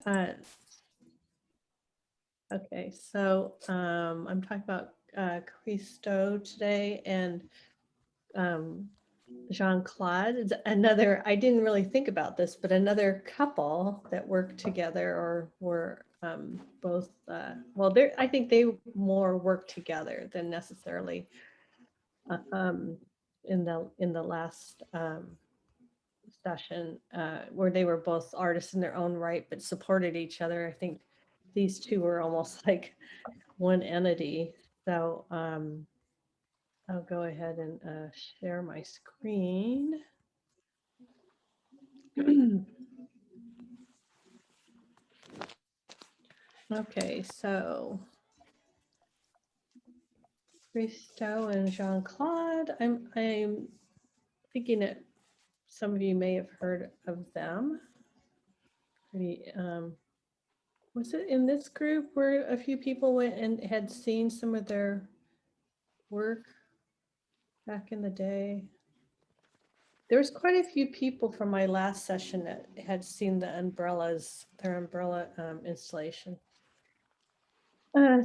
Okay, so I'm talking about Christo today, and Jean-Claude is another. I didn't really think about this, but another couple that worked together or were both. Well, I think they more worked together than necessarily in the last session where they were both artists in their own right, but supported each other. I think these two were almost like one entity. So I'll go ahead and share my screen. Okay, so Christo and Jean-Claude. I'm thinking that some of you may have heard of them. Pretty, was it in this group where a few people went and had seen some of their work back in the day? There was quite a few people from my last session that had seen the umbrellas, their umbrella installation.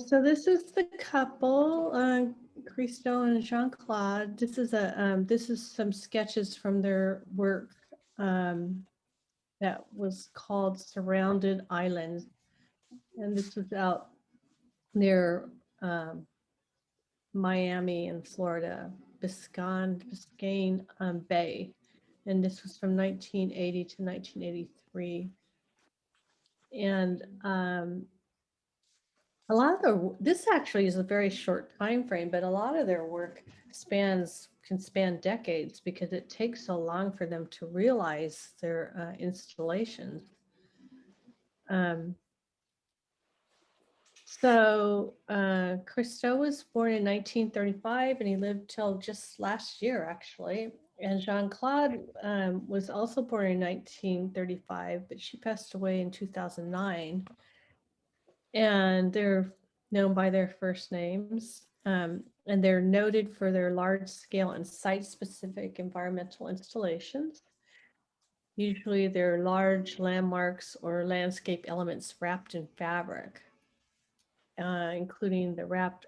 So this is the couple, Christo and Jean-Claude. This is some sketches from their work that was called Surrounded Islands, and this was out near Miami in Florida, Biscayne Bay, and this was from 1980 to 1983. And a lot of this actually is a very short time frame, but a lot of their work can span decades because it takes so long for them to realize their installations. Christo was born in 1935 and he lived till just last year, actually. And Jean-Claude was also born in 1935, but she passed away in 2009. And they're known by their first names. And they're noted for their large scale and site specific environmental installations. Usually they're large landmarks or landscape elements wrapped in fabric, including the wrapped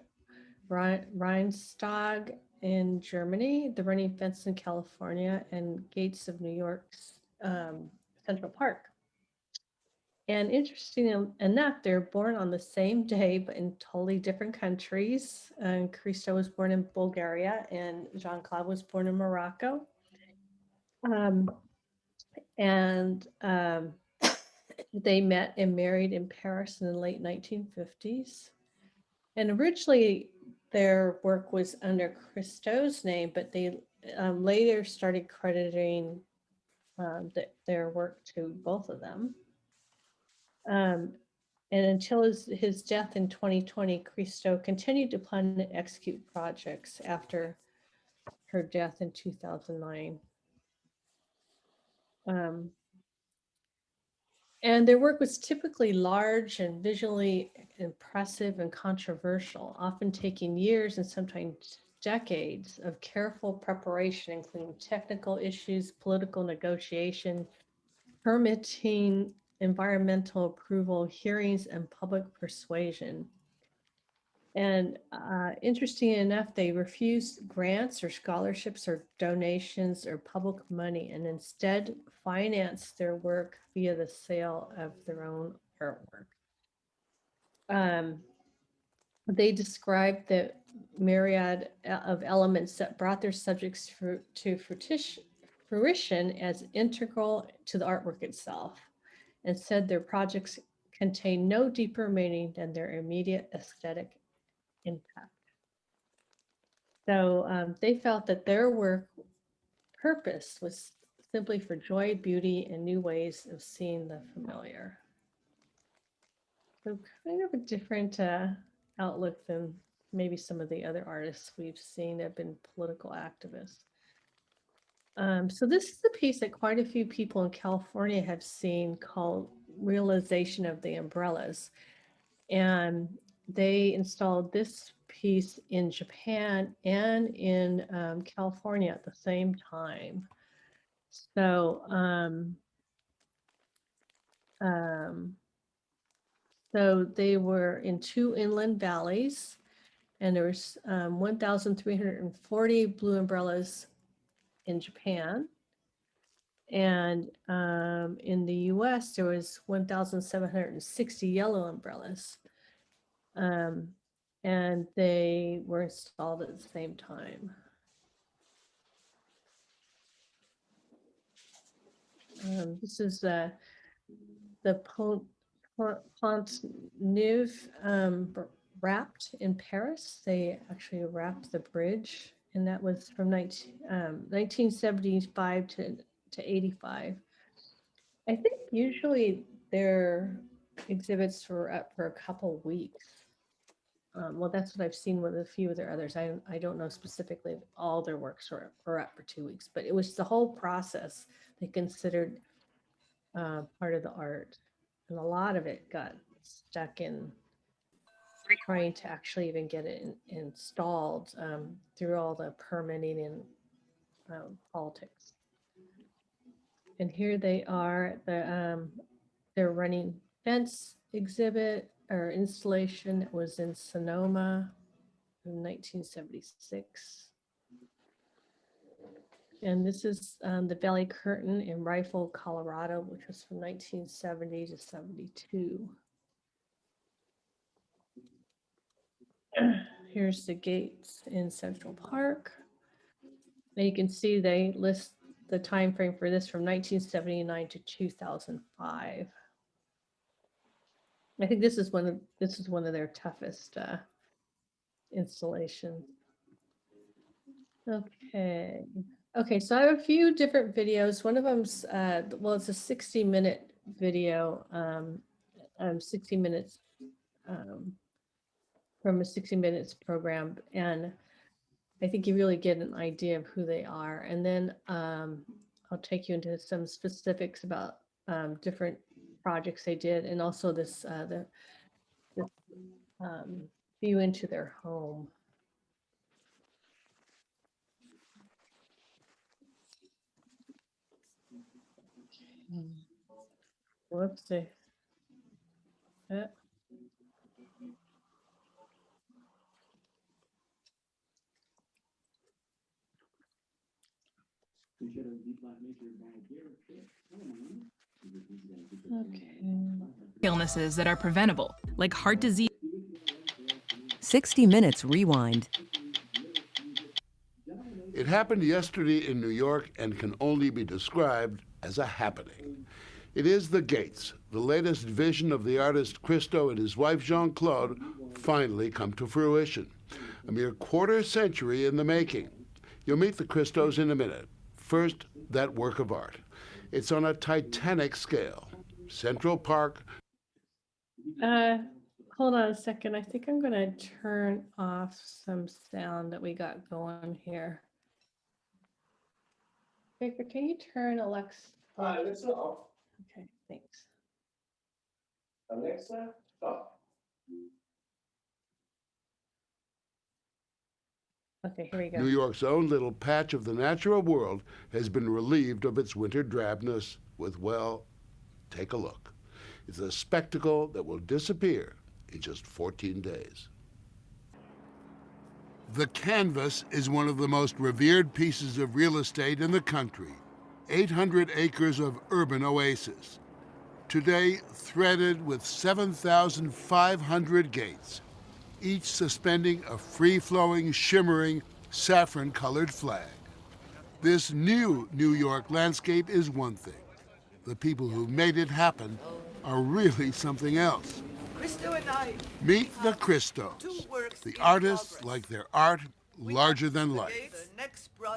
Rheinstag in Germany, the Running Fence in California, and Gates of New York's Central Park. And interesting enough, they're born on the same day, but in totally different countries. Christo was born in Bulgaria and Jean-Claude was born in Morocco. And they met and married in Paris in the late 1950s. And originally their work was under Christo's name, but they later started crediting their work to both of them. And until his death in 2020, Christo continued to plan and execute projects after her death in 2009. And their work was typically large and visually impressive and controversial, often taking years and sometimes decades of careful preparation, including technical issues, political negotiation, permitting, environmental approval, hearings, and public persuasion. And interesting enough, they refused grants or scholarships or donations or public money and instead financed their work via the sale of their own artwork. They described the myriad of elements that brought their subjects to fruition as integral to the artwork itself, and said their projects contain no deeper meaning than their immediate aesthetic impact. So they felt that their work purpose was simply for joy, beauty, and new ways of seeing the familiar. So kind of a different outlook than maybe some of the other artists we've seen that have been political activists. So this is a piece that quite a few people in California have seen called Realization of the Umbrellas. And they installed this piece in Japan and in California at the same time. So So they were in 2 inland valleys, and there was 1,340 blue umbrellas in Japan. And in the US, there was 1,760 yellow umbrellas. And they were installed at the same time. This is the Pont Neuf wrapped in Paris. They actually wrapped the bridge, and that was from 1975 to 85. I think usually their exhibits were up for a couple weeks. Well, that's what I've seen with a few of their others. I don't know specifically if all their works were up for 2 weeks, but it was the whole process they considered part of the art. And a lot of it got stuck in trying to actually even get it installed through all the permitting and politics. And here they are at the their running fence exhibit or installation. It was in Sonoma in 1976. And this is the Valley Curtain in Rifle, Colorado, which was from 1970 to 72. Here's the gates in Central Park. Now you can see they list the time frame for this from 1979 to 2005. I think this is one of their toughest installations. Okay, so I have a few different videos. One of them's well, it's a 60-minute video, 60 minutes from a 60 Minutes program, and I think you really get an idea of who they are. And then I'll take you into some specifics about different projects they did, and also this view into their home. Whoopsie. Illnesses that are preventable, like heart disease. 60 Minutes Rewind. It happened yesterday in New York and can only be described as a happening. It is The Gates, the latest vision of the artist Christo and his wife Jean-Claude, finally come to fruition. A mere quarter century in the making. You'll meet the Christos in a minute. First, that work of art. It's on a titanic scale. Central Park. Hold on a second. I think I'm going to turn off some sound that we got going here. Baker, can you turn Alexa? Alexa off. Okay, thanks. Alexa, stop. Okay, here we go. New York's own little patch of the natural world has been relieved of its winter drabness with, well, take a look. It's a spectacle that will disappear in just 14 days. The canvas is one of the most revered pieces of real estate in the country. 800 acres of urban oasis. Today, threaded with 7,500 gates, each suspending a free-flowing, shimmering, saffron-colored flag. This new New York landscape is one thing. The people who made it happen are really something else. Christo and I. Meet the Christos. The artists like their art larger than life.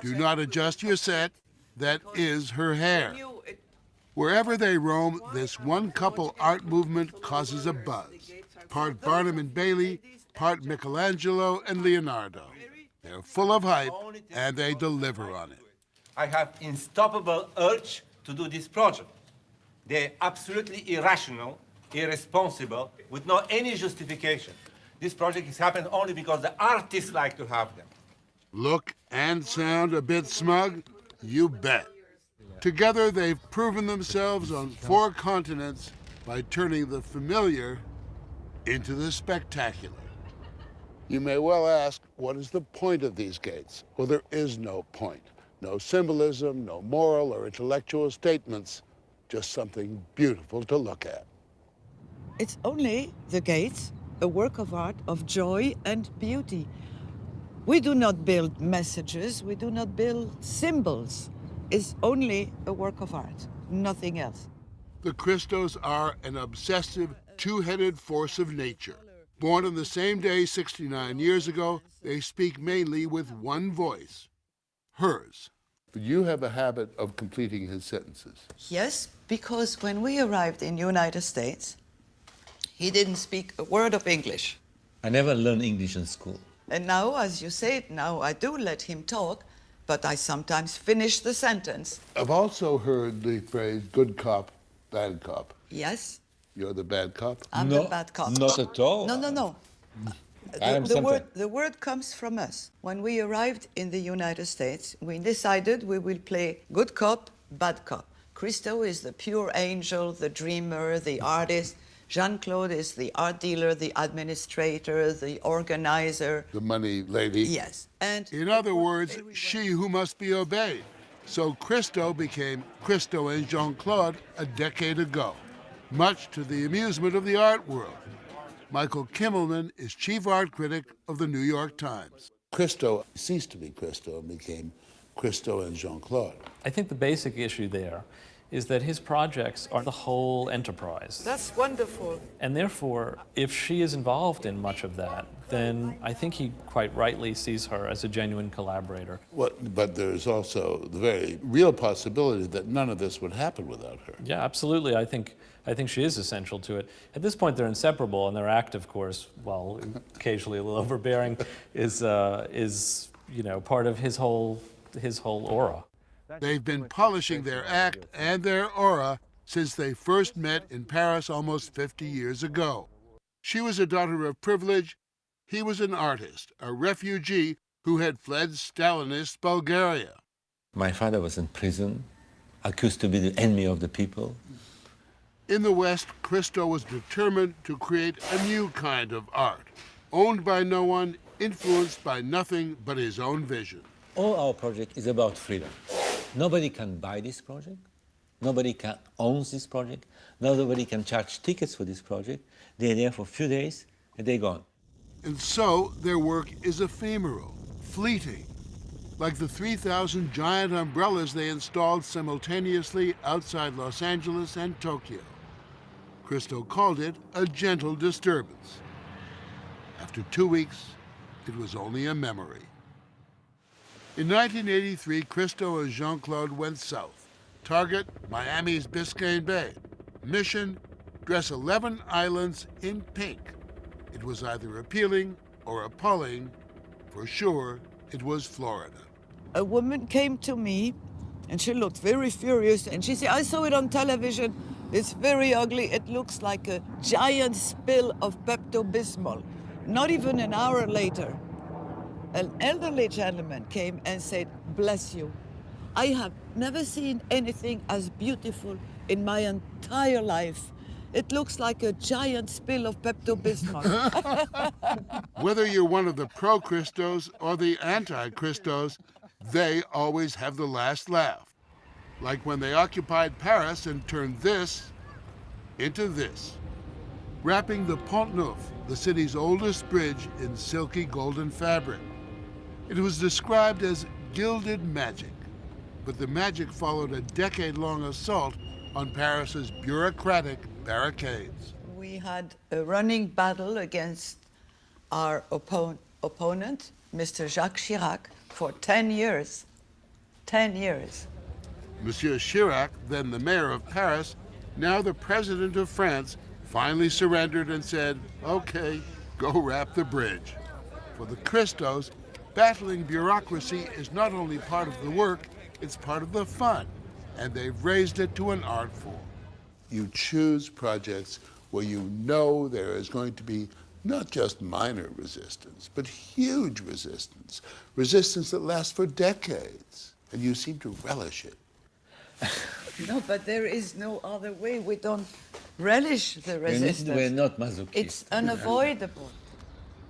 Do not adjust your set. That is her hair. Wherever they roam, this one-couple art movement causes a buzz. Part Barnum and Bailey, part Michelangelo and Leonardo. They're full of hype, and they deliver on it. I have unstoppable urge to do this project. They're absolutely irrational, irresponsible, with no any justification. This project has happened only because the artists like to have them. Look and sound a bit smug? You bet. Together, they've proven themselves on 4 continents by turning the familiar into the spectacular. You may well ask, what is the point of these gates? Well, there is no point. No symbolism, no moral or intellectual statements, just something beautiful to look at. It's only the gates, a work of art of joy and beauty. We do not build messages, we do not build symbols. It's only a work of art, nothing else. The Christos are an obsessive, two-headed force of nature. Born on the same day 69 years ago, they speak mainly with one voice, hers. But you have a habit of completing his sentences. Yes, because when we arrived in the United States, he didn't speak a word of English. I never learned English in school. And now, as you said, now I do let him talk, but I sometimes finish the sentence. I've also heard the phrase good cop, bad cop. Yes, You're the bad cop? I'm No, the bad cop. not at all. No. I am The word comes from us. When we arrived in the United States, we decided we will play good cop, bad cop. Christo is the pure angel, the dreamer, the artist. Jean-Claude is the art dealer, the administrator, the organizer. The money lady? Yes. And In other words, she who must be obeyed. So Christo became Christo and Jean-Claude a decade ago, much to the amusement of the art world. Michael Kimmelman is chief art critic of the New York Times. Christo ceased to be Christo and became Christo and Jean-Claude. I think the basic issue there is that his projects are the whole enterprise. that's wonderful. And therefore, if she is involved in much of that, then I think he quite rightly sees her as a genuine collaborator. But there's also the very real possibility that none of this would happen without her. Yeah, absolutely. I think she is essential to it. At this point, they're inseparable, and their act, of course, while occasionally a little overbearing, is part of his whole aura. They've been polishing their act and their aura since they first met in Paris almost 50 years ago. She was a daughter of privilege. He was an artist, a refugee who had fled Stalinist Bulgaria. My father was in prison, accused to be the enemy of the people. In the West, Christo was determined to create a new kind of art, owned by no one, influenced by nothing but his own vision. All our project is about freedom. Nobody can buy this project. Nobody can own this project. Nobody can charge tickets for this project. They're there for a few days and they're gone. And so their work is ephemeral, fleeting, like the 3,000 giant umbrellas they installed simultaneously outside Los Angeles and Tokyo. Christo called it a gentle disturbance. After 2 weeks, it was only a memory. In 1983, Christo and Jean-Claude went south. Target, Miami's Biscayne Bay. Mission, dress 11 islands in pink. It was either appealing or appalling. For sure, it was Florida. A woman came to me and she looked very furious and she said, I saw it on television. It's very ugly. It looks like a giant spill of Pepto-Bismol. Not even an hour later, an elderly gentleman came and said, bless you. I have never seen anything as beautiful in my entire life. It looks like a giant spill of Pepto-Bismol. Whether you're one of the pro-Christos or the anti-Christos, they always have the last laugh. Like when they occupied Paris and turned this into this, wrapping the Pont Neuf, the city's oldest bridge, in silky golden fabric. It was described as gilded magic, but the magic followed a decade-long assault on Paris's bureaucratic barricades. We had a running battle against our opponent, Mr. Jacques Chirac, for 10 years. 10 years. Monsieur Chirac, then the mayor of Paris, now the president of France, finally surrendered and said, okay, go wrap the bridge. For the Christos, battling bureaucracy is not only part of the work, it's part of the fun, and they've raised it to an art form. You choose projects where you know there is going to be not just minor resistance, but huge resistance, resistance that lasts for decades, and you seem to relish it. No, but there is no other way. We don't relish the We're resistance. not masochists. It's unavoidable.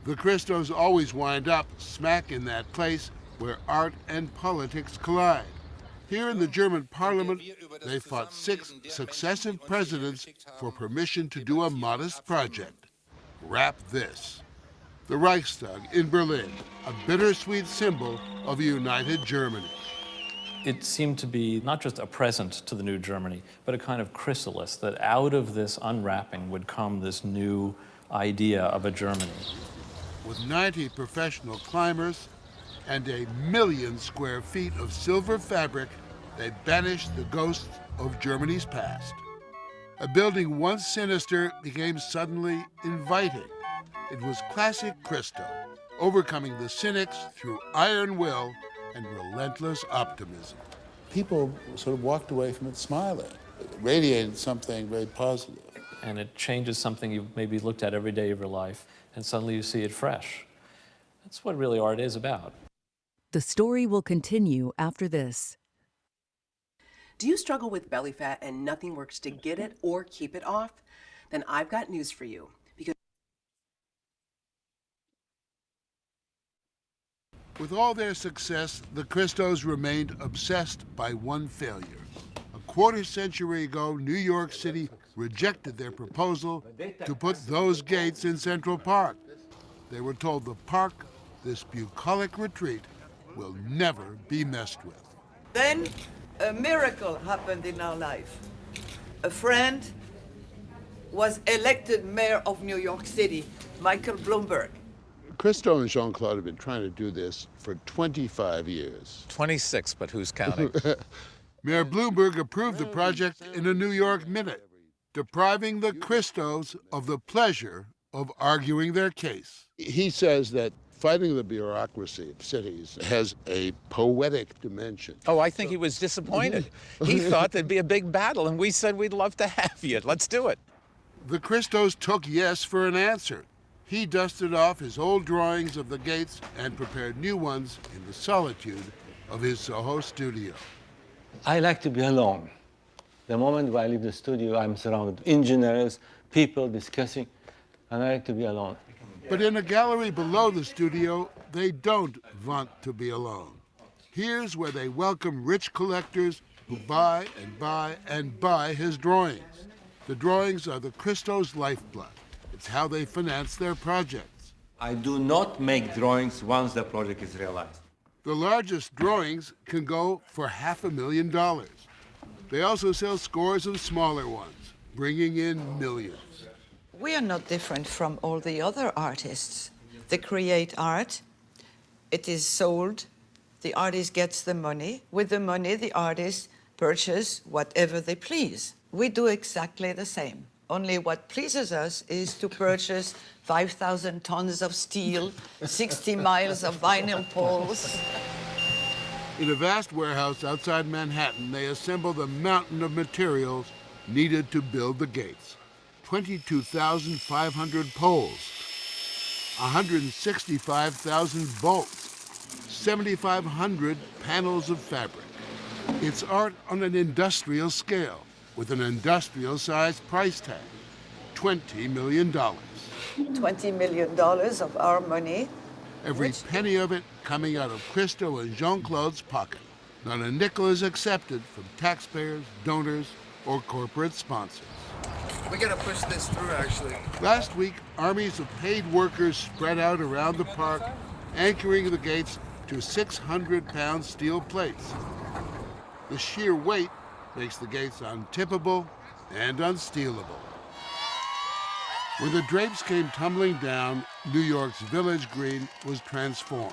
The Christos always wind up smack in that place where art and politics collide. Here in the German parliament, they fought 6 successive presidents for permission to do a modest project. Wrap this. The Reichstag in Berlin, a bittersweet symbol of a united Germany. It seemed to be not just a present to the new Germany, but a kind of chrysalis, that out of this unwrapping would come this new idea of a Germany. With 90 professional climbers and 1,000,000 square feet of silver fabric, they banished the ghosts of Germany's past. A building once sinister became suddenly inviting. It was classic Christo, overcoming the cynics through iron will and relentless optimism. People sort of walked away from it smiling. It radiated something very positive. And it changes something you've maybe looked at every day of your life, and suddenly you see it fresh. That's what really art is about. The story will continue after this. Do you struggle with belly fat and nothing works to get it or keep it off? Then I've got news for you. Because with all their success, the Christos remained obsessed by one failure. A quarter-century ago, New York City rejected their proposal to put those gates in Central Park. They were told the park, this bucolic retreat, will never be messed with. Then a miracle happened in our life. A friend was elected mayor of New York City, Michael Bloomberg. Christo and Jean-Claude have been trying to do this for 25 years. 26, but who's counting? Mayor Bloomberg approved the project in a New York minute, depriving the Christos of the pleasure of arguing their case. He says that fighting the bureaucracy of cities has a poetic dimension. Oh, I think he was disappointed. He thought there'd be a big battle, and we said we'd love to have you. Let's do it. The Christos took yes for an answer. He dusted off his old drawings of the gates and prepared new ones in the solitude of his Soho studio. I like to be alone. The moment where I leave the studio, I'm surrounded with engineers, people discussing, and I like to be alone. But in a gallery below the studio, they don't want to be alone. Here's where they welcome rich collectors who buy and buy and buy his drawings. The drawings are the Christos' lifeblood. It's how they finance their projects. I do not make drawings once the project is realized. The largest drawings can go for $500,000. They also sell scores of smaller ones, bringing in millions. We are not different from all the other artists. They create art, it is sold, the artist gets the money. With the money, the artists purchase whatever they please. We do exactly the same. Only what pleases us is to purchase 5,000 tons of steel, 60 miles of vinyl poles. In a vast warehouse outside Manhattan, they assemble the mountain of materials needed to build the gates. 22,500 poles, 165,000 bolts, 7,500 panels of fabric. It's art on an industrial scale with an industrial-sized price tag, $20 million. $20 million of our money. Every penny of it coming out of Christo and Jean-Claude's pocket. Not a nickel is accepted from taxpayers, donors, or corporate sponsors. We gotta push this through, actually. Last week, armies of paid workers spread out around the park, anchoring the gates to 600-pound steel plates. The sheer weight makes the gates untippable and unstealable. When the drapes came tumbling down, New York's Village Green was transformed,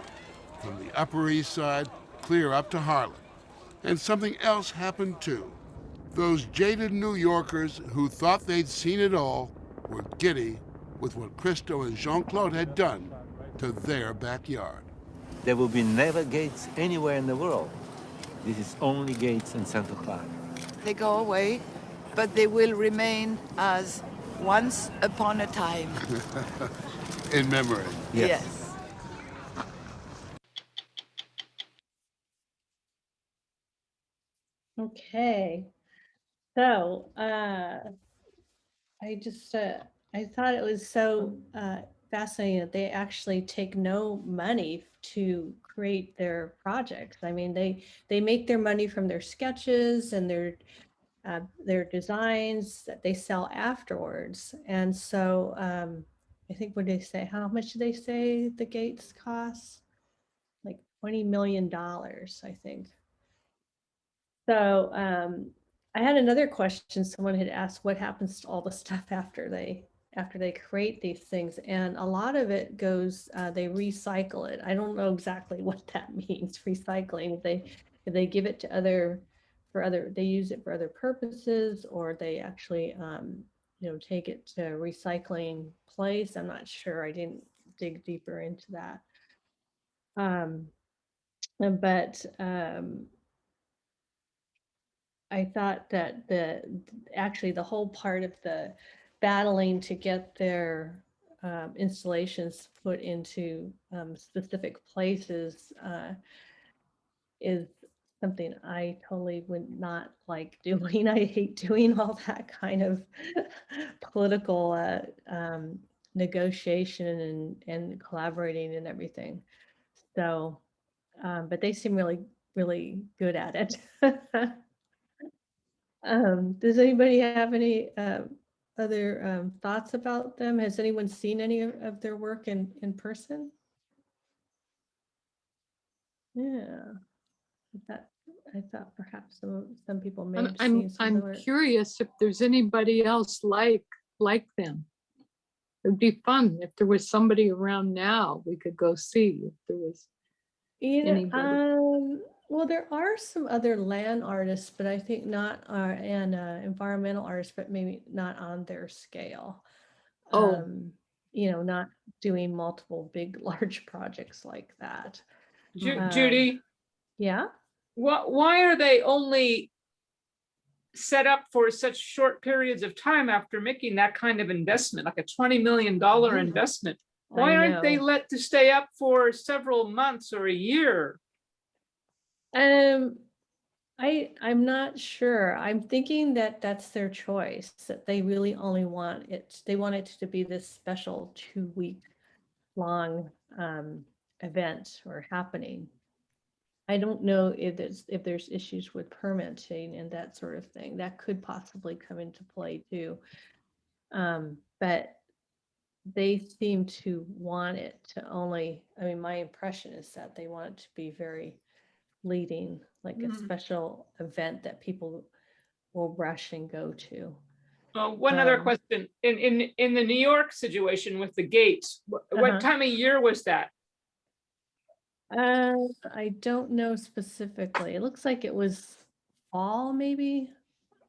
from the Upper East Side clear up to Harlem. And something else happened too. Those jaded New Yorkers who thought they'd seen it all were giddy with what Christo and Jean-Claude had done to their backyard. There will be never gates anywhere in the world. This is only gates in Central Park. They go away, but they will remain as once upon a time. In memory. Yes. Okay. So, I just, I thought it was so fascinating that they actually take no money to create their projects. I mean, they make their money from their sketches and their designs that they sell afterwards. And so I think, what did they say? How much did they say the gates cost? Like $20 million, I think. So I had another question. Someone had asked what happens to all the stuff after they create these things, and a lot of it goes, they recycle it. I don't know exactly what that means, recycling. If they give it to they use it for other purposes, or they actually take it to a recycling place. I'm not sure. I didn't dig deeper into that. But I thought that actually the whole part of the battling to get their installations put into specific places is something I totally would not like doing. I hate doing all that kind of political negotiation and collaborating and everything. So, but they seem really, really good at it. Does anybody have any other thoughts about them? Has anyone seen any of their work in person? Yeah, I thought perhaps some people may have seen some of the I'm work. curious if there's anybody else like them. It'd be fun if there was somebody around now we could go see if there was anybody. Well, there are some other land artists, but I think not, and environmental artists, but maybe not on their scale. Oh. Not doing multiple big, large projects like that. Judy? Yeah? Why are they only set up for such short periods of time after making that kind of investment, like a $20 million investment? Why aren't they let to stay up for several months or a year? I'm not sure. I'm thinking that that's their choice, that they really only want it. They want it to be this special 2-week long event or happening. I don't know if there's issues with permitting and that sort of thing. That could possibly come into play too. But they seem to want it to only, I mean, my impression is that they want it to be very fleeting, like a special event that people will rush and go to. One other question. In the New York situation with the gates, what time of year was that? I don't know specifically. It looks like it was fall, maybe.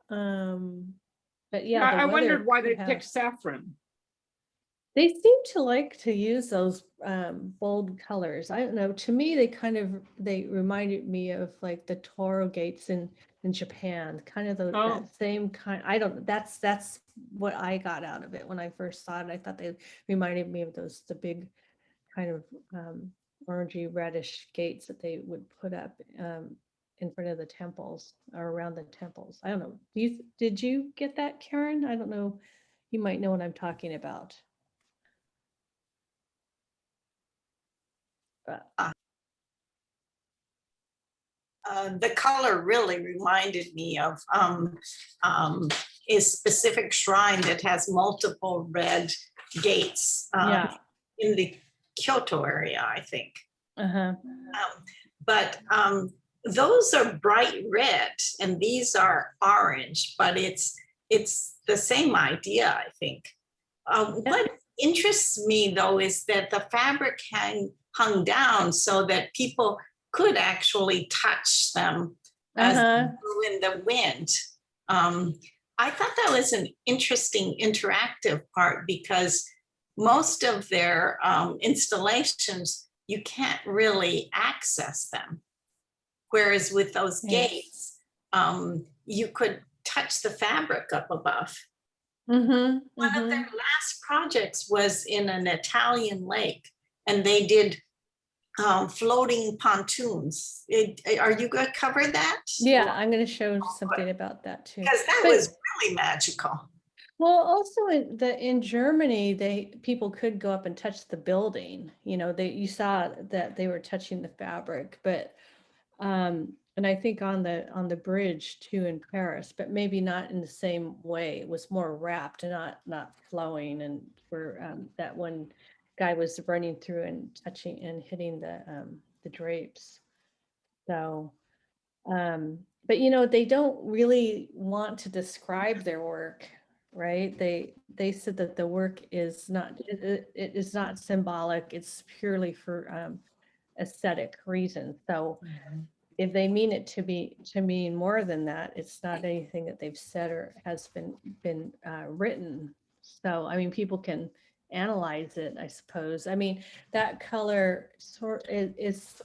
But yeah, I wondered why they picked saffron. They seem to like to use those bold colors. I don't know. To me, they reminded me of like the Toro gates in Japan, kind of that same kind. I don't. That's what I got out of it when I first saw it. I thought they reminded me of the big kind of orangey reddish gates that they would put up in front of the temples or around the temples. I don't know. Did you get that, Karen? I don't know. You might know what I'm talking about. The color really reminded me of a specific shrine that has multiple red gates in the Kyoto area, I think. But those are bright red and these are orange, but it's the same idea, I think. What interests me though is that the fabric hung down so that people could actually touch them as they blew in the wind. I thought that was an interesting interactive part because most of their installations, you can't really access them. Whereas with those gates, you could touch the fabric up above. One of their last projects was in an Italian lake, and they did floating pontoons. Are you going to cover that? Yeah, I'm going to show something about that too. Because that was really magical. Well, also in Germany, people could go up and touch the building. You know, you saw that they were touching the fabric, but and I think on the bridge too in Paris, but maybe not in the same way. It was more wrapped and not flowing. And for that one guy was running through and touching and hitting the drapes. So, but you know, they don't really want to describe their work, right? They said that the work is not it is not symbolic. It's purely for aesthetic reasons. So if they mean it to mean more than that, it's not anything that they've said or has been written. So I mean, people can analyze it, I suppose. I mean, that color is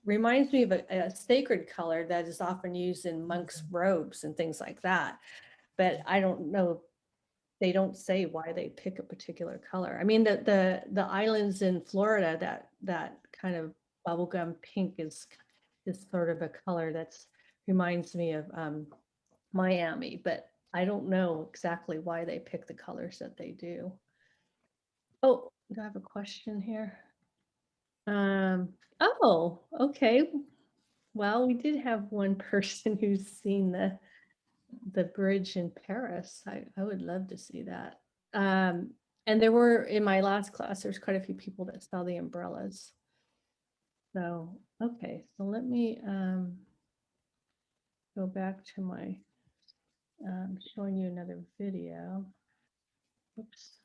reminds me of a sacred color that is often used in monks' robes and things like that. But I don't know. They don't say why they pick a particular color. I mean, the islands in Florida, that kind of bubblegum pink is sort of a color that's reminds me of Miami, but I don't know exactly why they pick the colors that they do. Oh, do I have a question here? Oh, okay. Well, we did have one person who's seen the bridge in Paris. I would love to see that. And there were, in my last class, there's quite a few people that saw the umbrellas. So, okay, so let me go back to my showing you another video. Oops.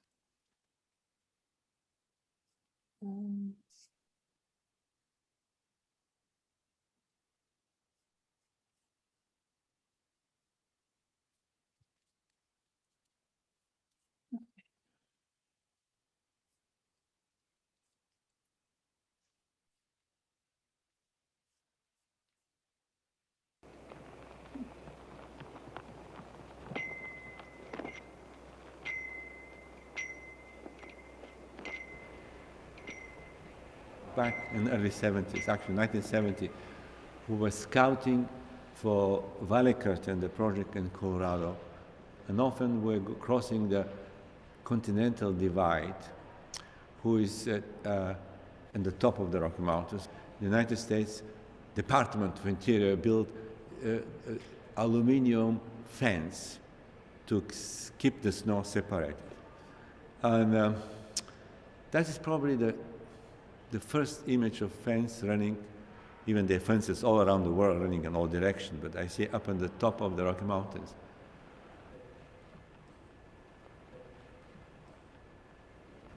Back in the early 70s, actually 1970, who was scouting for Valley Curtain, the project in Colorado, and often we're crossing the continental divide, who is at the top of the Rocky Mountains. The United States Department of Interior built aluminum fence to keep the snow separated. And that is probably the first image of fence running, even the fences all around the world running in all directions, but I see up on the top of the Rocky Mountains.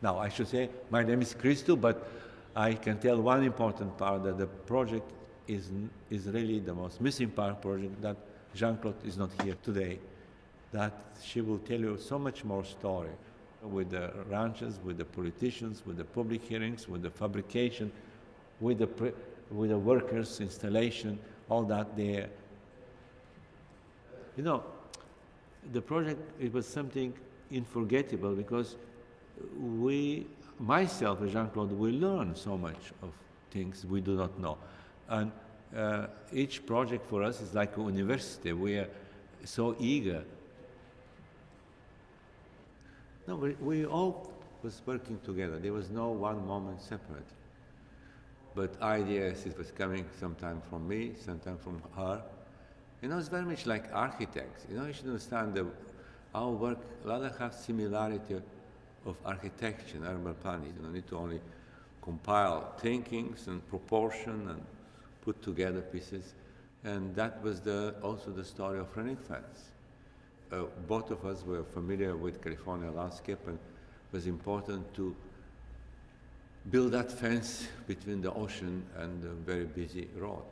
Now, I should say, my name is Christo, but I can tell one important part, that the project is really the most missing part project, that Jeanne-Claude is not here today, that she will tell you so much more story with the ranchers, with the politicians, with the public hearings, with the fabrication, with the workers, installation, all that there. You know, the project, it was something unforgettable because myself and Jeanne-Claude, we learn so much of things we do not know. And each project for us is like a university. We are so eager. No, we all was working together. There was no one moment separate. But ideas, it was coming sometime from me, sometime from her. You know, it's very much like architects. You know, you should understand that our work, a lot of have similarity of architecture and urban planning. You don't need to only compile thinkings and proportion and put together pieces. And that was also the story of Running Fence. Both of us were familiar with California landscape, and it was important to build that fence between the ocean and the very busy road.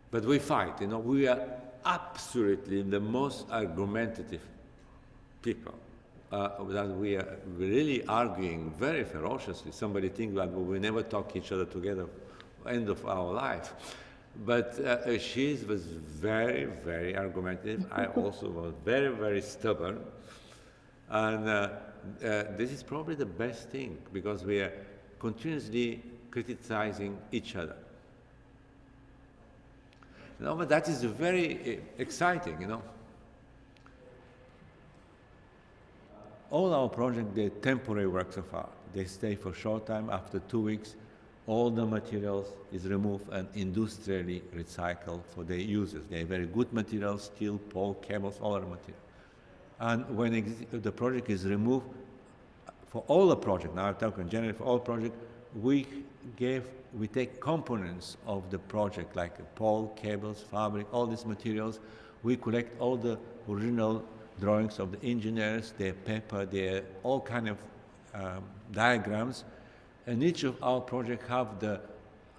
But we fight, you know, we are absolutely the most argumentative people. That we are really arguing very ferociously. Somebody thinks that we never talk each other together, end of our life. But she was very, very argumentative. I also was very, very stubborn. And this is probably the best thing, because we are continuously criticizing each other. You know, but that is very exciting, you know. all our projects, they're temporary works of art. They stay for a short time. After 2 weeks, all the materials is removed and industrially recycled for their users. They're very good materials, steel, pole, cables, all other material. And when the project is removed, for all the project, now I'm talking generally for all project, we take components of the project like a pole, cables, fabric, all these materials. We collect all the original drawings of the engineers, their paper, their all kind of diagrams, and each of our projects have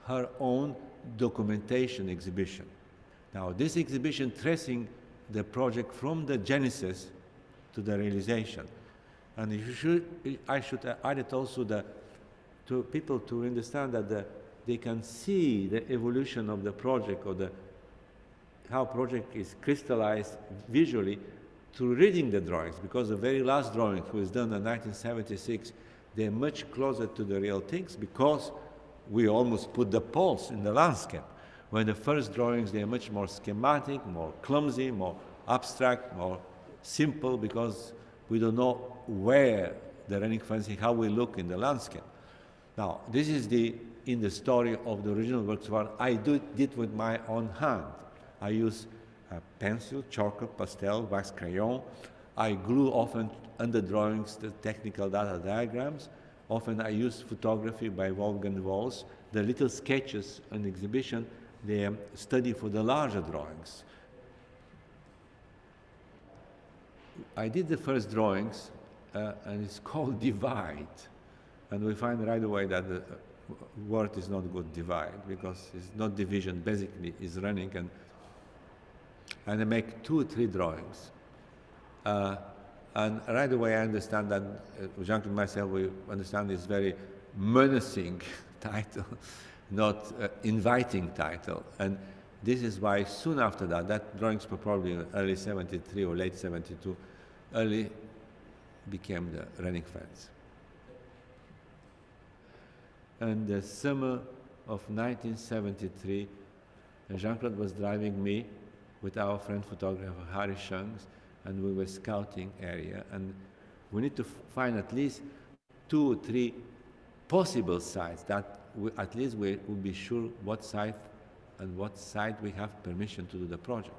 her own documentation exhibition. Now, this exhibition tracing the project from the genesis to the realization. And I should add it also to people to understand that they can see the evolution of the project or how project is crystallized visually through reading the drawings, because the very last drawing was done in 1976, they're much closer to the real things because we almost put the pulse in the landscape. When the first drawings, they're much more schematic, more clumsy, more abstract, more simple, because we don't know where the running fencing, how we look in the landscape. Now, this is in the story of the original works of art. I did with my own hand. I use pencil, charcoal, pastel, wax crayon. I glue often under drawings the technical data diagrams. Often I use photography by Wolfgang Walls. The little sketches on the exhibition, they study for the larger drawings. I did the first drawings, and it's called Divide. And we find right away that the word is not good, divide, because it's not division, basically it's running. And I make 2 or 3 drawings. And right away I understand that, Jean-Claude and myself, we understand this very menacing title, not inviting title. And this is why soon after that drawings were probably early 73 or late 72, early became the running fence. And the summer of 1973, Jean-Claude was driving me with our friend photographer Harry Shungs, and we were scouting area, and we need to find at least 2 or 3 possible sites that at least we will be sure what site we have permission to do the project.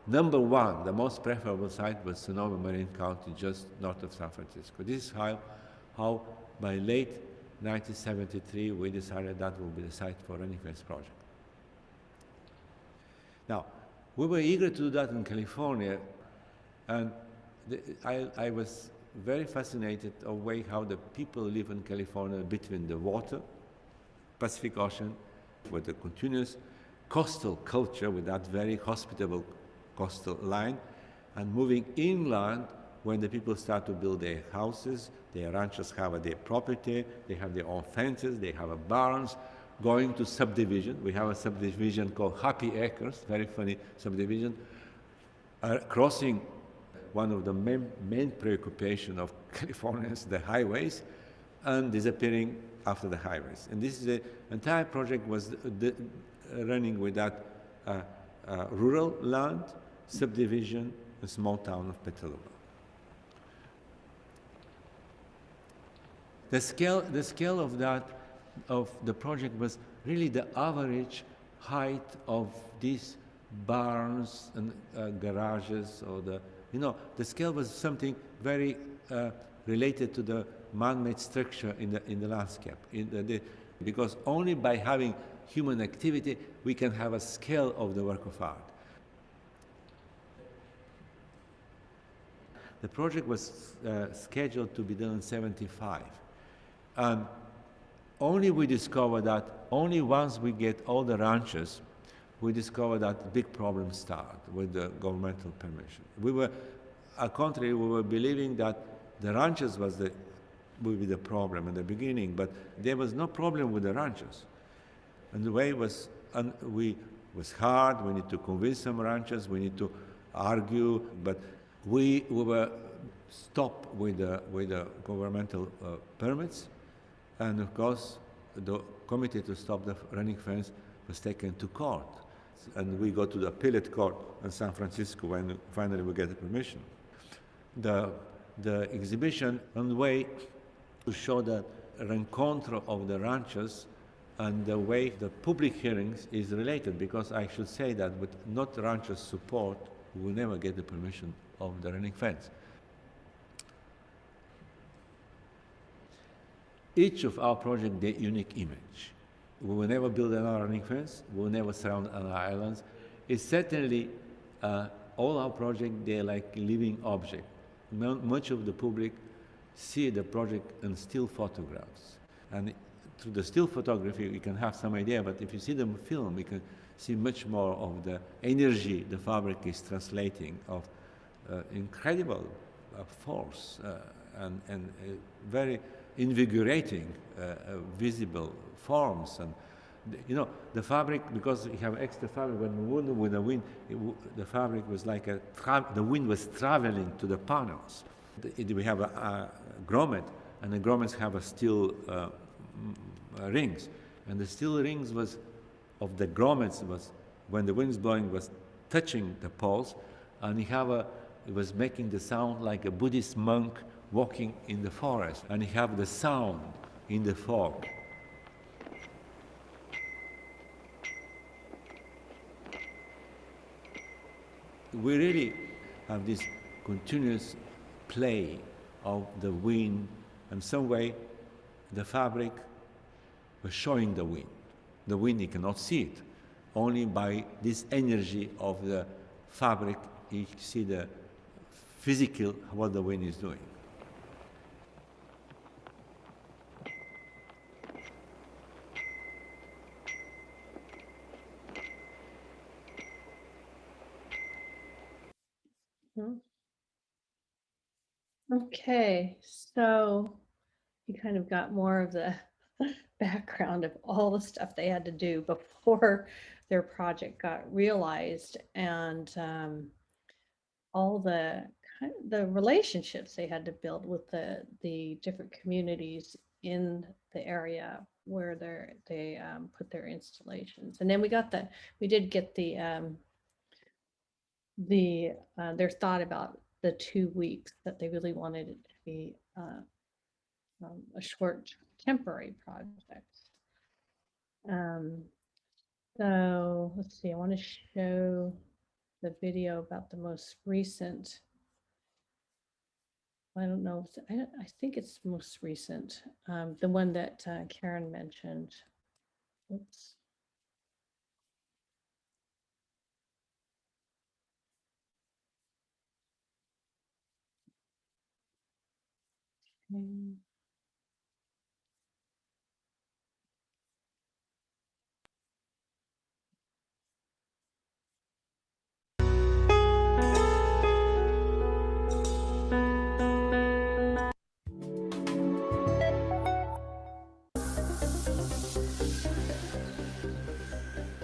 Number 1, the most preferable site was Sonoma Marin County, just north of San Francisco. This is how by late 1973 we decided that will be the site for Running Fence project. Now, we were eager to do that in California, and I was very fascinated of the way how the people live in California between the water, Pacific Ocean, with the continuous coastal culture, with that very hospitable coastal line, and moving inland when the people start to build their houses, their ranchers have their property, they have their own fences, they have barns, going to subdivision. We have a subdivision called Happy Acres, very funny subdivision, crossing one of the main preoccupation of Californians, the highways, and disappearing after the highways. And this is the entire project was running with that rural land, subdivision, a small town of Petaluma. The scale of the project was really the average height of these barns and garages, or the scale was something very related to the man-made structure in the landscape. Because only by having human activity we can have a scale of the work of art. The project was scheduled to be done in '75. And only we discovered that, only once we get all the ranches, we discovered that big problems start with the governmental permission. We were, on the contrary, we were believing that the ranches would be the problem in the beginning, but there was no problem with the ranches. And the way was hard. We need to convince some ranchers, we need to argue, but we were stopped with the governmental permits. And of course, the committee to stop the running fence was taken to court. And we go to the appellate court in San Francisco when finally we get the permission. The the exhibition one way to show the rencontre of the ranchers and the way the public hearings is related, because I should say that with not ranchers' support, we will never get the permission of the running fence. Each of our projects, the unique image. We will never build another running fence. We will never surround another islands. It's certainly all our projects, they're like living objects. Much of the public see the project in still photographs. And through the still photography, you can have some idea, but if you see them film, you can see much more of the energy the fabric is translating of incredible force and very invigorating visible forms. And you know, the fabric, because we have extra fabric, when the wind, the fabric was like the wind was traveling to the panels. We have a grommet, and the grommets have a steel rings, and the steel rings was of the grommets was when the wind's blowing was touching the poles, and it was making the sound like a Buddhist monk walking in the forest, and you have the sound in the fog. We really have this continuous play of the wind, and some way the fabric was showing the wind. The wind, you cannot see it. Only by this energy of the fabric, you see the physical, what the wind is doing. Okay, so you kind of got more of the background of all the stuff they had to do before their project got realized, and all the relationships they had to build with the different communities in the area where they put their installations. And then we did get their thought about the 2 weeks, that they really wanted it to be a short temporary project. So let's see, I want to show the video about the most recent. I don't know, I think it's most recent, the one that Karen mentioned. Oops. Okay.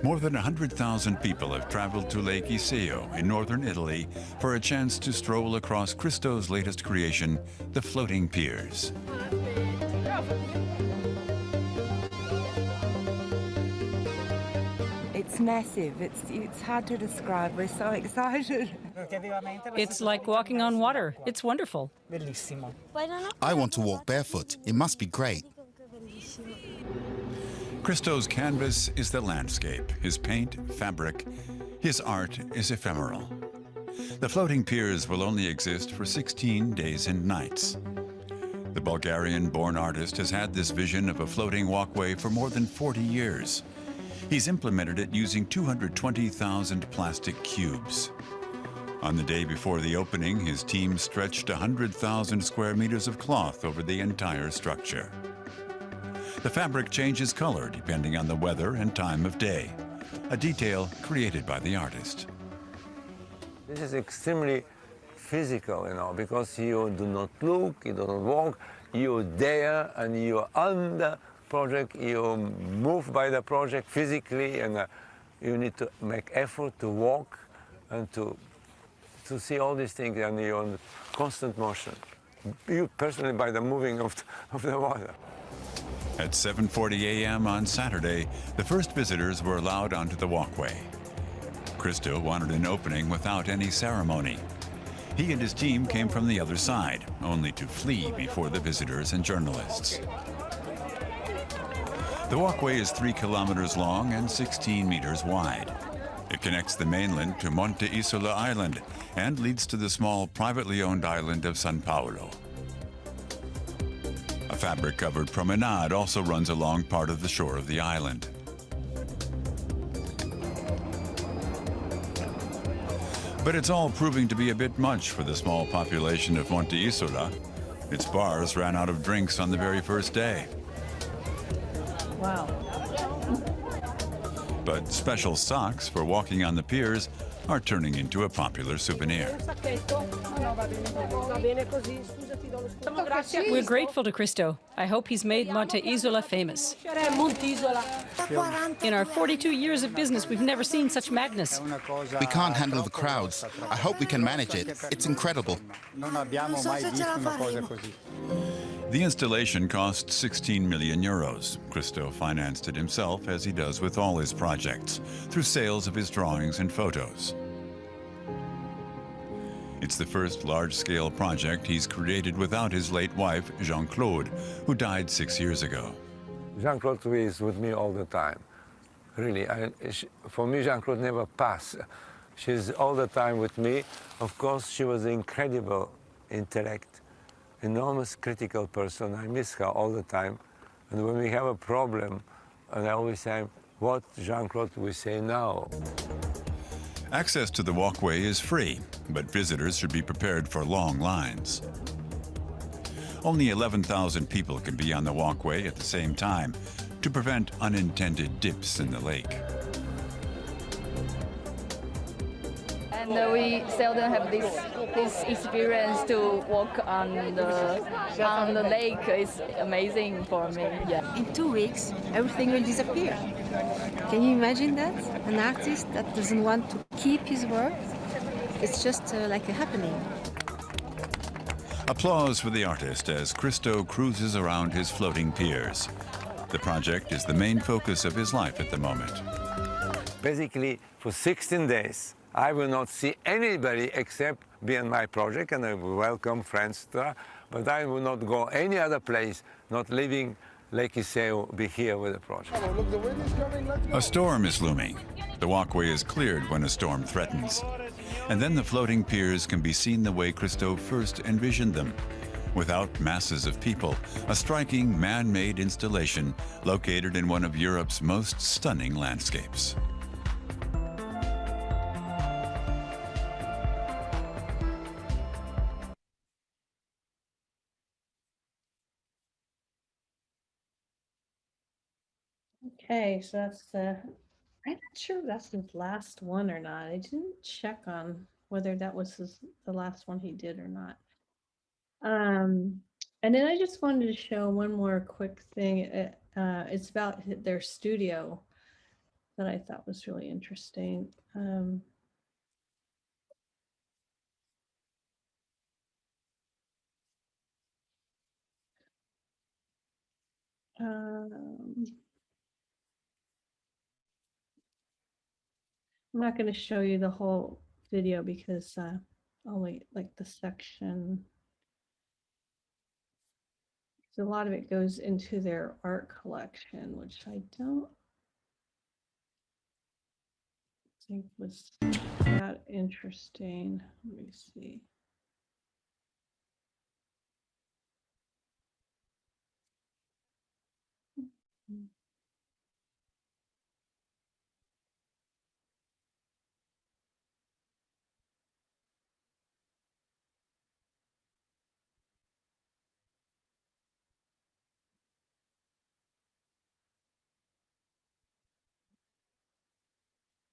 More than 100,000 people have traveled to Lake Iseo in northern Italy for a chance to stroll across Christo's latest creation, the floating piers. It's massive. It's hard to describe. We're so excited. It's like walking on water. It's wonderful. I want to walk barefoot. It must be great. Christo's canvas is the landscape, his paint, fabric. His art is ephemeral. The floating piers will only exist for 16 days and nights. The Bulgarian-born artist has had this vision of a floating walkway for more than 40 years. He's implemented it using 220,000 plastic cubes. On the day before the opening, his team stretched 100,000 square meters of cloth over the entire structure. The fabric changes color depending on the weather and time of day, a detail created by the artist. This is extremely physical, you know, because you do not look, you do not walk, you're there and you're on the project, you move by the project physically, and you need to make effort to walk and to see all these things, and you're in constant motion. You personally by the moving of the water. At 7:40 a.m. on Saturday, the first visitors were allowed onto the walkway. Christo wanted an opening without any ceremony. He and his team came from the other side, only to flee before the visitors and journalists. The walkway is 3 kilometers long and 16 meters wide. It connects the mainland to Monte Isola Island and leads to the small privately owned island of San Paolo. A fabric-covered promenade also runs along part of the shore of the island. But it's all proving to be a bit much for the small population of Monte Isola. Its bars ran out of drinks on the very first day. Wow. But special socks for walking on the piers are turning into a popular souvenir. We're grateful to Cristo. I hope he's made Monte Isola famous. In our 42 years of business, we've never seen such madness. We can't handle the crowds. I hope we can manage it. It's incredible. The installation cost 16 million euros. Cristo financed it himself, as he does with all his projects, through sales of his drawings and photos. It's the first large-scale project he's created without his late wife, Jean-Claude, who died 6 years ago. Jean-Claude is with me all the time. Really, for me, Jean-Claude never passed. She's all the time with me. Of course, she was an incredible intellect, enormous critical person. I miss her all the time. And when we have a problem, and I always say, what Jean-Claude will say now? Access to the walkway is free, but visitors should be prepared for long lines. Only 11,000 people can be on the walkway at the same time to prevent unintended dips in the lake. And we seldom have this experience to walk on the lake. It's amazing for me. Yeah. In 2 weeks, everything will disappear. Can you imagine that? An artist that doesn't want to keep his work? It's just like a happening. Applause for the artist as Cristo cruises around his floating piers. The project is the main focus of his life at the moment. Basically, for 16 days, I will not see anybody except be in my project, and I will welcome friends, but I will not go any other place, not leaving Lake Iseo, be here with the project. A storm is looming. The walkway is cleared when a storm threatens. And then the floating piers can be seen the way Cristo first envisioned them, without masses of people, a striking man-made installation located in one of Europe's most stunning landscapes. Okay, so that's the, I'm not sure if that's his last one or not. I didn't check on whether that was the last one he did or not. And then I just wanted to show one more quick thing. It's about their studio that I thought was really interesting. I'm not going to show you the whole video because only like the section. So a lot of it goes into their art collection, which I don't think was that interesting. Let me see.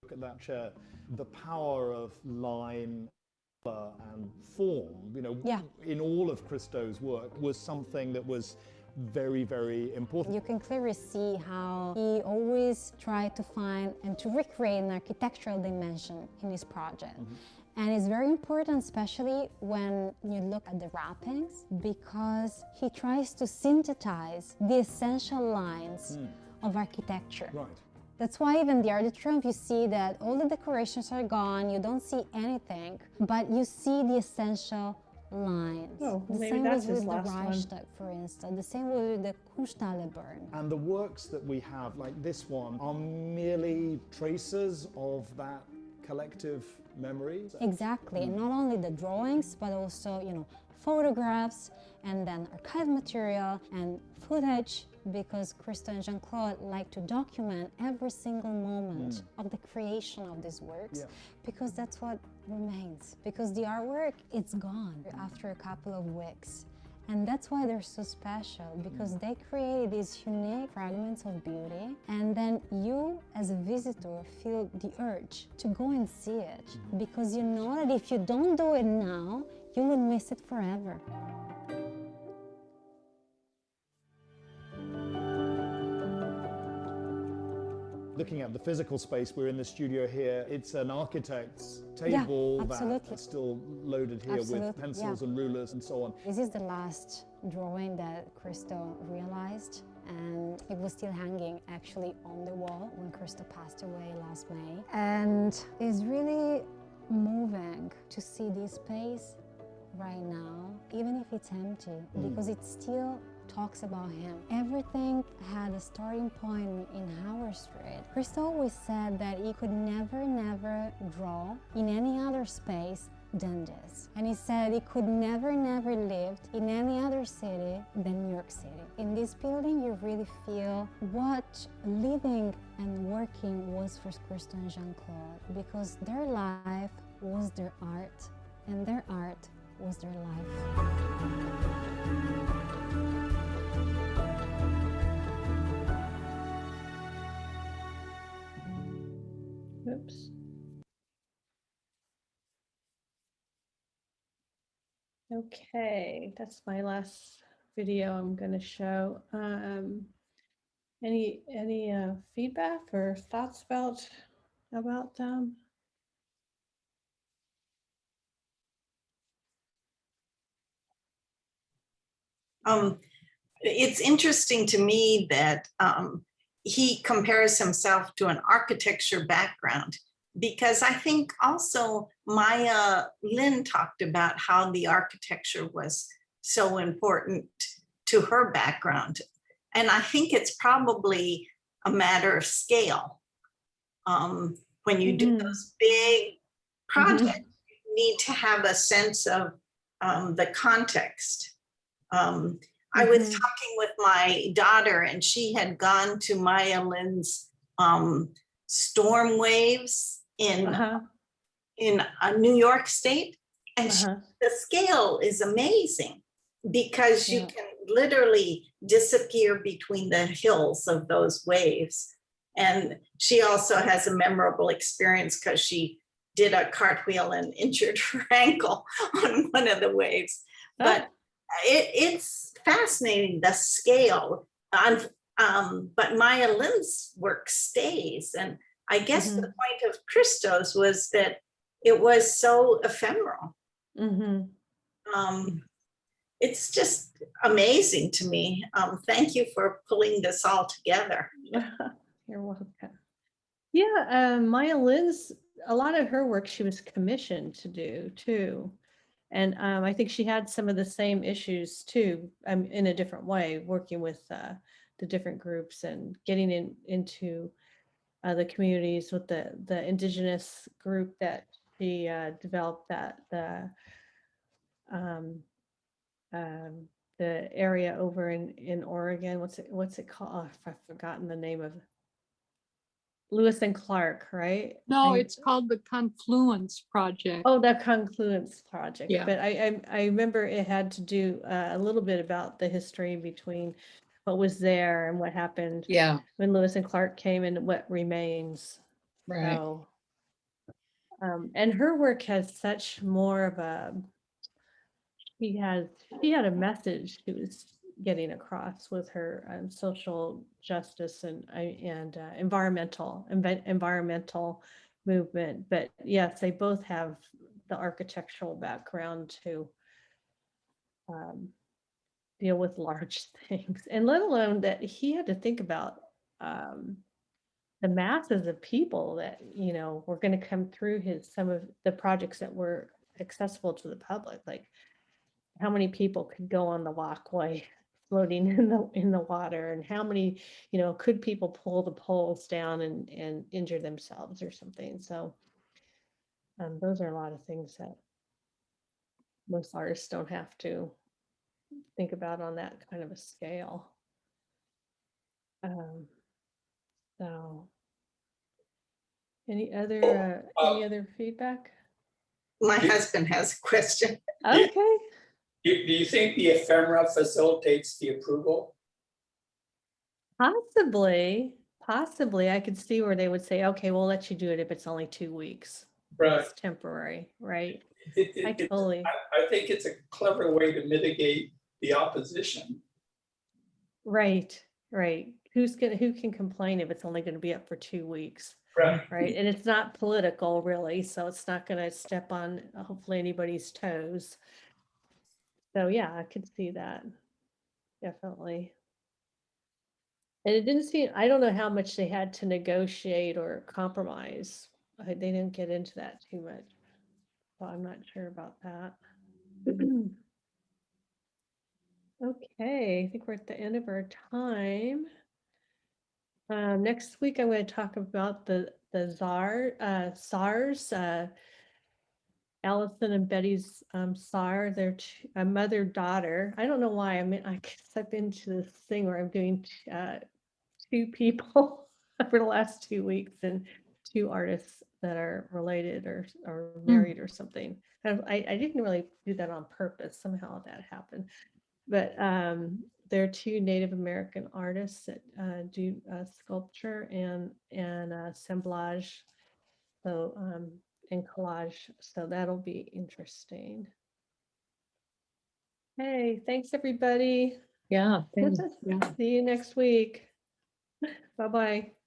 Look at that chair, the power of line and form, you know, in all of Cristo's work was something that was very, very important. You can clearly see how he always tried to find and to recreate an architectural dimension in his project. And it's very important, especially when you look at the wrappings, because he tries to synthesize the essential lines of architecture. Right. That's why even the Art de Triomphe, you see that all the decorations are gone, you don't see anything, but you see the essential lines. Oh, the maybe same that's was his with the last one. Reichstag, for instance. The same with the Kunsthalle-Bern. And the works that we have, like this one, are merely traces of that collective memory. Exactly, and not only the drawings, but also, you know, photographs, and then archive material and footage, because Christo and Jean-Claude like to document every single moment of the creation of these works, because that's what remains. Because the artwork, it's gone after a couple of weeks. And that's why they're so special, because they create these unique fragments of beauty, and then you, as a visitor, feel the urge to go and see it, because you know that if you don't do it now, you will miss it forever. Looking at the physical space, we're in the studio here. It's an architect's table that's still loaded here with pencils and rulers and so on. This is the last drawing that Christo realized, and it was still hanging actually on the wall when Christo passed away last May. And it's really moving to see this space right now, even if it's empty, because it still talks about him. Everything had a starting point in Howard Street. Christo always said that he could never draw in any other space than this. And he said he could never lived in any other city than New York City. In this building, you really feel what living and working was for Christo and Jean-Claude, because their life was their art, and their art was their life. Oops. Okay, that's my last video I'm going to show. Any feedback or thoughts about them? It's interesting to me that he compares himself to an architecture background, because I think also Maya Lin talked about how the architecture was so important to her background. And I think it's probably a matter of scale. When you do those big projects, you need to have a sense of the context. I was talking with my daughter, and she had gone to Maya Lin's storm waves in New York State, and the scale is amazing, because you can literally disappear between the hills of those waves. And she also has a memorable experience because she did a cartwheel and injured her ankle on one of the waves. But it's fascinating, the scale. But Maya Lin's work stays. And I guess the point of Christo's was that it was so ephemeral. It's just amazing to me. Thank you for pulling this all together. You're welcome. Yeah, Maya Lin's, a lot of her work she was commissioned to do too. And I think she had some of the same issues too, in a different way, working with the different groups and getting into the communities with the indigenous group that she developed, that the area over in Oregon. What's it called? Oh, I've forgotten the name of. Lewis and Clark, right? No, it's called the Confluence Project. Oh, the Confluence Project. Yeah. But I remember it had to do a little bit about the history between what was there and what happened when Lewis and Clark came, and what remains. Right. So, and her work has such more of a, she had a message she was getting across with her social justice and environmental movement. But yes, they both have the architectural background to deal with large things, and let alone that he had to think about the masses of people that, you know, were going to come through some of the projects that were accessible to the public. Like how many people could go on the walkway floating in the water, and how many, you know, could people pull the poles down and injure themselves or something. So those are a lot of things that most artists don't have to think about on that kind of a scale. So any other feedback? My husband has a question. Okay. Do you think the ephemera facilitates the approval? Possibly. I could see where they would say, okay, we'll let you do it if it's only 2 weeks. Right. It's temporary, right? I think it's a clever way to mitigate the opposition. Right. Who can complain if it's only going to be up for 2 weeks? Right. And it's not political really, so it's not going to step on hopefully anybody's toes. So yeah, I could see that. Definitely. And it didn't seem, I don't know how much they had to negotiate or compromise. They didn't get into that too much. So I'm not sure about that. Okay, I think we're at the end of our time. Next week, I'm going to talk about the SARS, Allison and Betty's SAR, their mother-daughter. I don't know why I stepped into this thing where I'm doing 2 people for the last 2 weeks and 2 artists that are related or married or something. I didn't really do that on purpose. Somehow that happened. But there are 2 Native American artists that do sculpture and assemblage, so and collage. So that'll be interesting. Hey, thanks everybody. Yeah, thanks. See you next week. Bye-bye.